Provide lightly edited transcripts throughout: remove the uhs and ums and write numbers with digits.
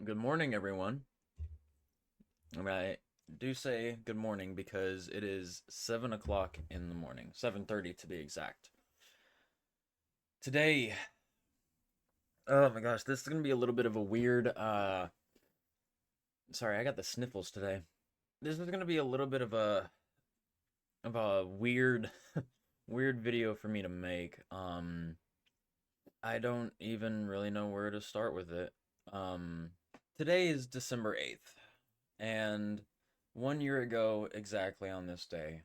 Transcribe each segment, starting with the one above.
Good morning, everyone. And I do say good morning because it is 7 o'clock in the morning, 7:30 to be exact. Today, oh my gosh, this is gonna be a little bit of a weird, sorry, I got the sniffles today. This is gonna be a little bit of a weird, weird video for me to make. I don't even really know where to start with it. Um, Today is December 8th, and 1 year ago, exactly on this day,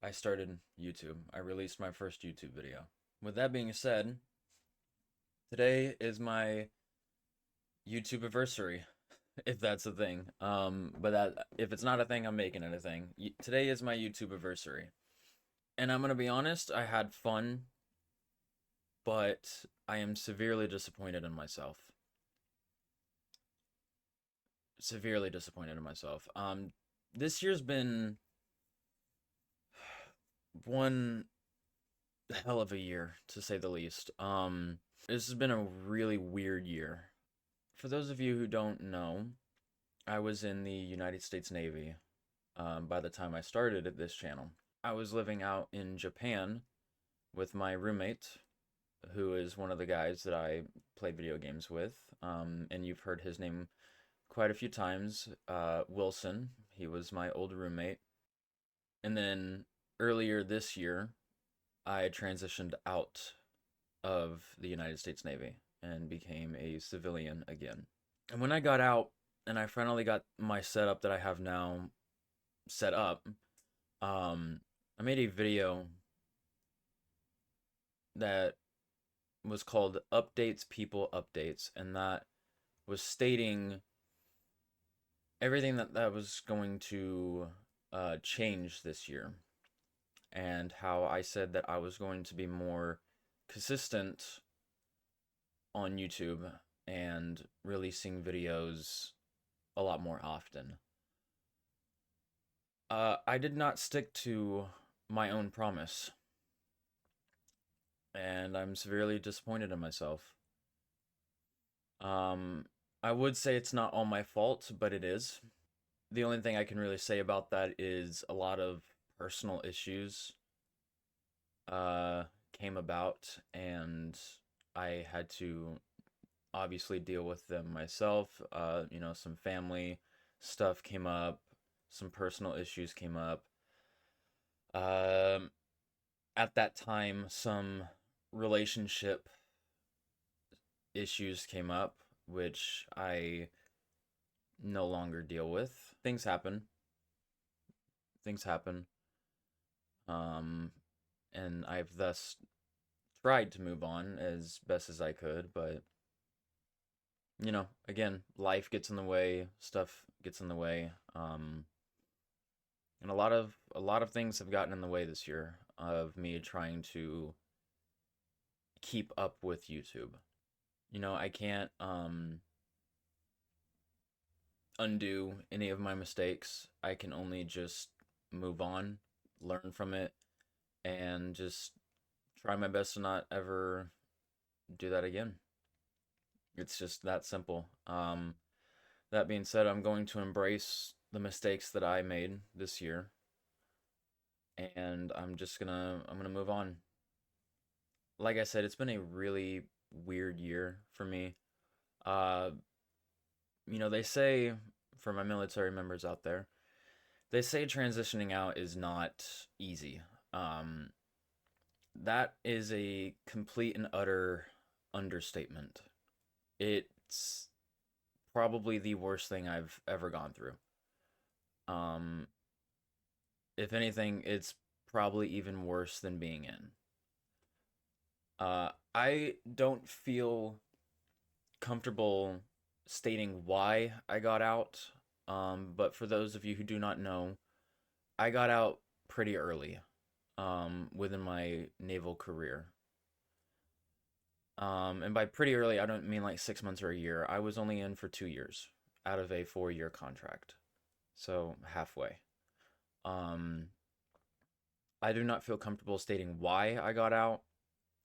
I started YouTube. I released my first YouTube video. With that being said, today is my YouTube anniversary, if that's a thing. But if it's not a thing, I'm making it a thing. Today is my YouTube anniversary, and I'm gonna be honest. I had fun, but I am severely disappointed in myself. Severely disappointed in myself. This year's been one hell of a year, to say the least. This has been a really weird year. For those of you who don't know, I was in the United States Navy by the time I started at this channel. I was living out in Japan with my roommate, who is one of the guys that I play video games with, and you've heard his name quite a few times, Wilson. He was my old roommate. And then earlier this year, I transitioned out of the United States Navy and became a civilian again. And when I got out and I finally got my setup that I have now set up, I made a video that was called Updates People Updates, and that was stating everything that was going to change this year, and how I said that I was going to be more consistent on YouTube and releasing videos a lot more often. I did not stick to my own promise, and I'm severely disappointed in myself. Um, I would say it's not all my fault, but it is. The only thing I can really say about that is a lot of personal issues uh, came about, and I had to obviously deal with them myself. Some family stuff came up, some personal issues came up. Um, at that time, some relationship issues came up, which I no longer deal with. Things happen. Things happen. Um, and I've thus tried to move on as best as I could, but again, life gets in the way, stuff gets in the way. And a lot of things have gotten in the way this year of me trying to keep up with YouTube. I can't undo any of my mistakes. I can only just move on, learn from it, and just try my best to not ever do that again. It's just that simple. That being said, I'm going to embrace the mistakes that I made this year, and I'm gonna move on. Like I said, it's been a really weird year for me. Uh, they say, for my military members out there, they say transitioning out is not easy. Um, that is a complete and utter understatement. It's probably the worst thing I've ever gone through. Um, if anything, it's probably even worse than being in. I don't feel comfortable stating why I got out. But for those of you who do not know, I got out pretty early, within my naval career. And by pretty early, I don't mean like 6 months or a year. I was only in for 2 years out of a 4-year contract. So halfway. Um, I do not feel comfortable stating why I got out.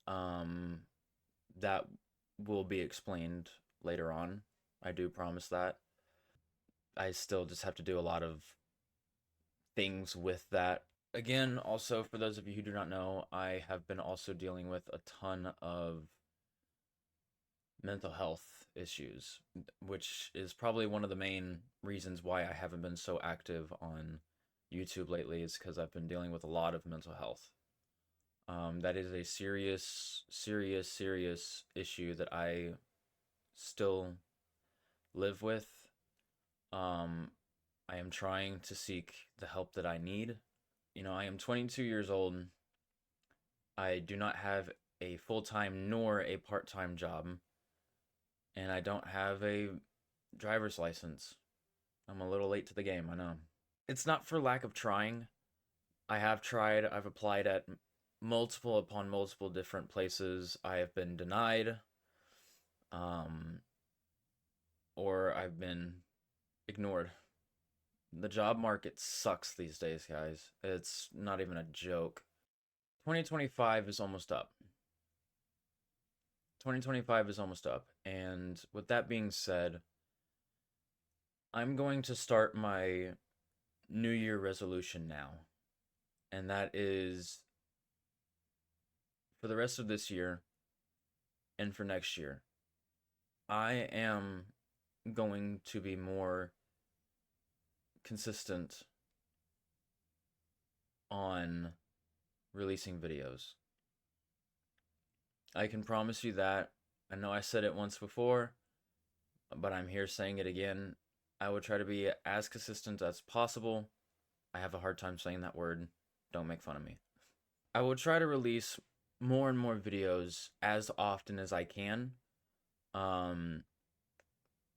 Um, that will be explained later on. I do promise that. I still just have to do a lot of things with that. Again, also, for those of you who do not know, I have been also dealing with a ton of mental health issues, which is probably one of the main reasons why I haven't been so active on YouTube lately, is because I've been dealing with a lot of mental health. That is a serious, serious, serious issue that I still live with. Um, I am trying to seek the help that I need. I am 22 years old. I do not have a full-time nor a part-time job, and I don't have a driver's license. I'm a little late to the game, I know. It's not for lack of trying. I have tried, I've applied at multiple upon multiple different places. I have been denied, um, or I've been ignored. The job market sucks these days, guys. It's not even a joke. 2025 is almost up. 2025 is almost up. And with that being said, I'm going to start my New Year resolution now. And that is for the rest of this year and for next year. I am going to be more consistent on releasing videos. I can promise you that. I know I said it once before, but I'm here saying it again. I will try to be as consistent as possible. I have a hard time saying that word. Don't make fun of me. I will try to release more and more videos as often as I can.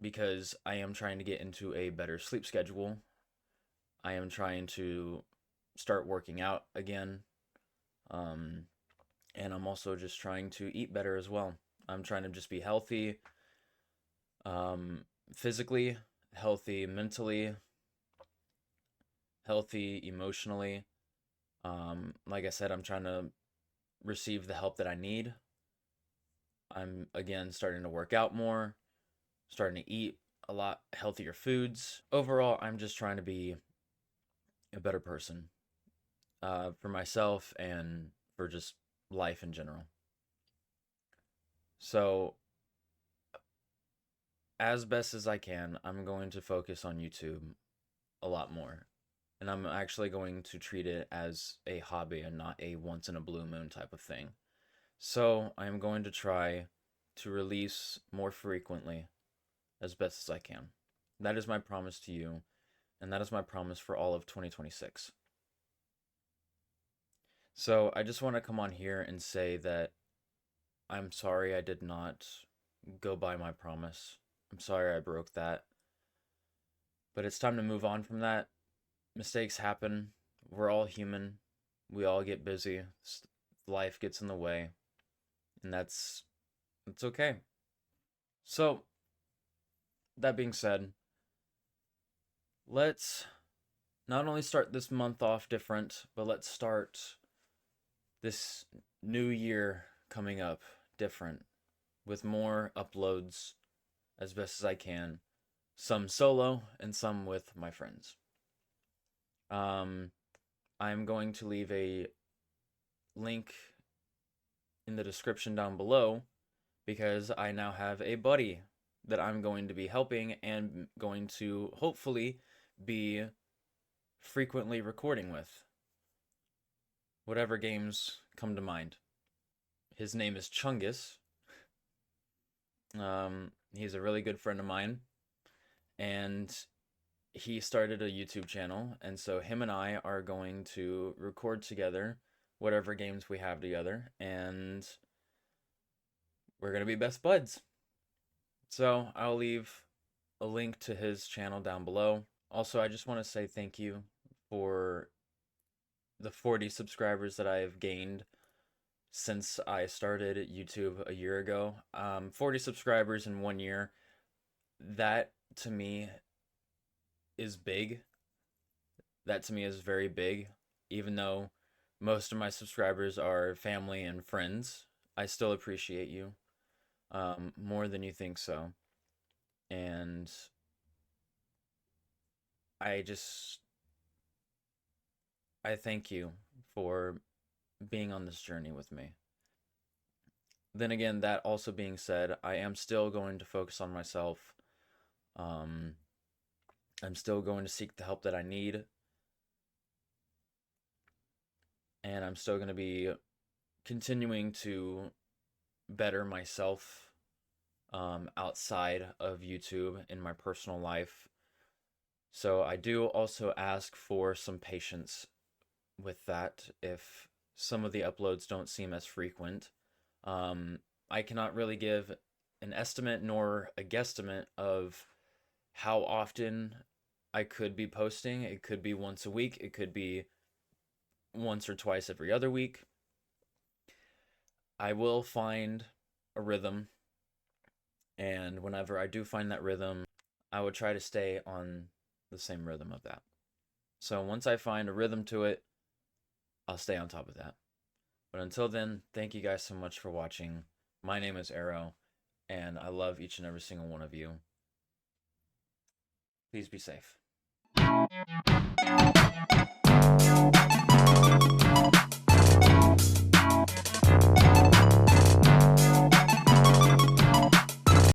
Because I am trying to get into a better sleep schedule. I am trying to start working out again. And I'm also just trying to eat better as well. I'm trying to just be healthy, physically, healthy mentally, healthy emotionally. Like I said, I'm trying to receive the help that I need. I'm, again, starting to work out more, starting to eat a lot healthier foods. Overall, I'm just trying to be a better person, for myself and for just life in general. So, as best as I can, I'm going to focus on YouTube a lot more. And I'm actually going to treat it as a hobby and not a once in a blue moon type of thing. So, I'm going to try to release more frequently as best as I can. That is my promise to you, and that is my promise for all of 2026. So, I just want to come on here and say that I'm sorry I did not go by my promise. I'm sorry I broke that. But it's time to move on from that. Mistakes happen. We're all human. We all get busy. Life gets in the way. And it's okay. So, that being said, let's not only start this month off different, but let's start this new year coming up different with more uploads as best as I can. Some solo and some with my friends. I'm going to leave a link in the description down below because I now have a buddy that I'm going to be helping and going to hopefully be frequently recording with. Whatever games come to mind. His name is Chungus. He's a really good friend of mine, and he started a YouTube channel, and so him and I are going to record together whatever games we have together, and we're going to be best buds. So I'll leave a link to his channel down below. Also, I just want to say thank you for the 40 subscribers that I have gained since I started YouTube a year ago. 40 subscribers in 1 year, that to me is big. That to me is very big. Even though most of my subscribers are family and friends, I still appreciate you more than you think so. And I I thank you for being on this journey with me. Then again, that also being said, I am still going to focus on myself. Um, I'm still going to seek the help that I need, and I'm still going to be continuing to better myself outside of YouTube in my personal life. So I do also ask for some patience with that if some of the uploads don't seem as frequent. Um, I cannot really give an estimate nor a guesstimate of how often I could be posting. It could be once a week, it could be once or twice every other week. I will find a rhythm, and whenever I do find that rhythm, I would try to stay on the same rhythm of that. So once I find a rhythm to it, I'll stay on top of that. But until then, thank you guys so much for watching. My name is Arrow, and I love each and every single one of you. Please be safe.